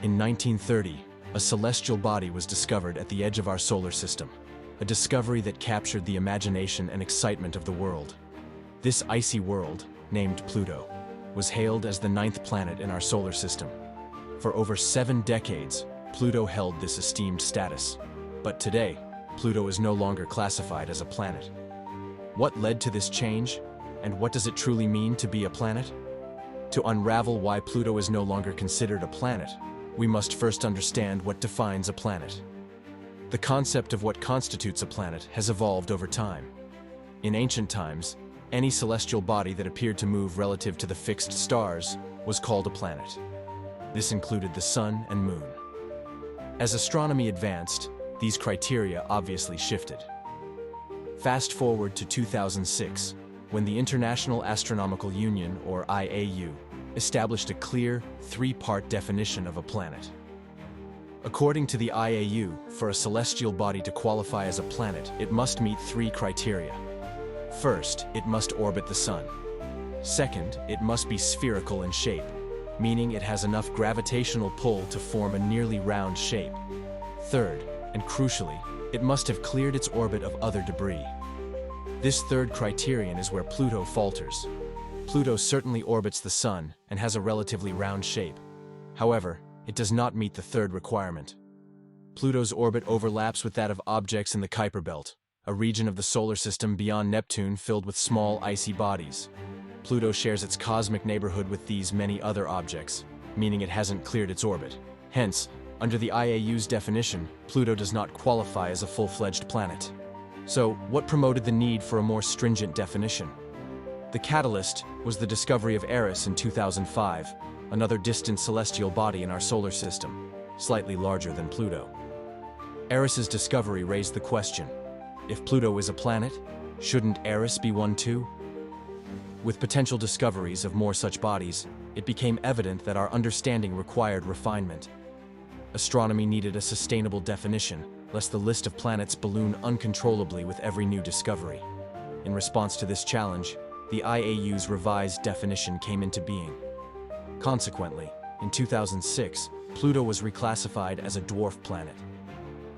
In 1930, a celestial body was discovered at the edge of our solar system, a discovery that captured the imagination and excitement of the world. This icy world, named Pluto, was hailed as the 9th planet in our solar system. For over 7 decades, Pluto held this esteemed status. But today, Pluto is no longer classified as a planet. What led to this change, and what does it truly mean to be a planet? To unravel why Pluto is no longer considered a planet, we must first understand what defines a planet. The concept of what constitutes a planet has evolved over time. In ancient times, any celestial body that appeared to move relative to the fixed stars was called a planet. This included the sun and moon. As astronomy advanced, these criteria obviously shifted. Fast forward to 2006, when the International Astronomical Union, or IAU, established a clear, 3-part definition of a planet. According to the IAU, for a celestial body to qualify as a planet, it must meet 3 criteria. First, it must orbit the sun. Second, it must be spherical in shape, meaning it has enough gravitational pull to form a nearly round shape. Third, and crucially, it must have cleared its orbit of other debris. This third criterion is where Pluto falters. Pluto certainly orbits the sun and has a relatively round shape. However, it does not meet the third requirement. Pluto's orbit overlaps with that of objects in the Kuiper Belt, a region of the solar system beyond Neptune filled with small icy bodies. Pluto shares its cosmic neighborhood with these many other objects, meaning it hasn't cleared its orbit. Hence, under the IAU's definition, Pluto does not qualify as a full-fledged planet. So, what promoted the need for a more stringent definition? The catalyst was the discovery of Eris in 2005, another distant celestial body in our solar system, slightly larger than Pluto. Eris's discovery raised the question, if Pluto is a planet, shouldn't Eris be one too? With potential discoveries of more such bodies, it became evident that our understanding required refinement. Astronomy needed a sustainable definition, lest the list of planets balloon uncontrollably with every new discovery. In response to this challenge, the IAU's revised definition came into being. Consequently, in 2006, Pluto was reclassified as a dwarf planet.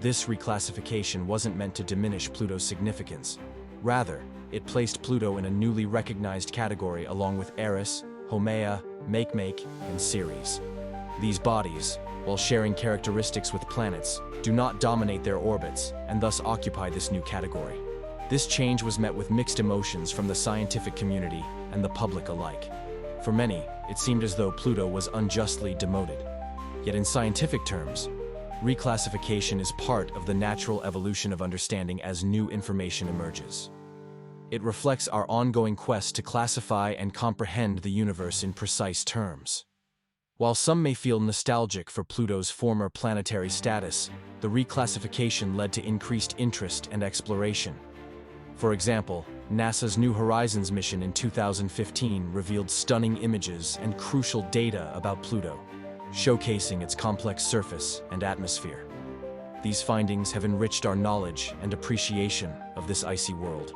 This reclassification wasn't meant to diminish Pluto's significance. Rather, it placed Pluto in a newly recognized category along with Eris, Haumea, Makemake, and Ceres. These bodies, while sharing characteristics with planets, do not dominate their orbits and thus occupy this new category. This change was met with mixed emotions from the scientific community and the public alike. For many, it seemed as though Pluto was unjustly demoted. Yet in scientific terms, reclassification is part of the natural evolution of understanding as new information emerges. It reflects our ongoing quest to classify and comprehend the universe in precise terms. While some may feel nostalgic for Pluto's former planetary status, the reclassification led to increased interest and exploration. For example, NASA's New Horizons mission in 2015 revealed stunning images and crucial data about Pluto, showcasing its complex surface and atmosphere. These findings have enriched our knowledge and appreciation of this icy world.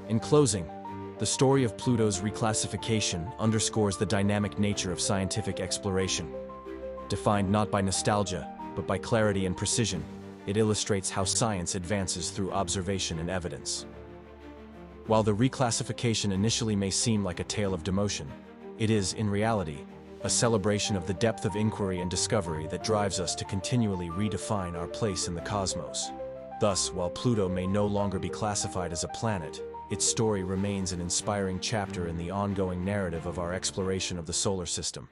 In closing, the story of Pluto's reclassification underscores the dynamic nature of scientific exploration. Defined not by nostalgia, but by clarity and precision, it illustrates how science advances through observation and evidence. While the reclassification initially may seem like a tale of demotion, it is, in reality, a celebration of the depth of inquiry and discovery that drives us to continually redefine our place in the cosmos. Thus, while Pluto may no longer be classified as a planet, its story remains an inspiring chapter in the ongoing narrative of our exploration of the solar system.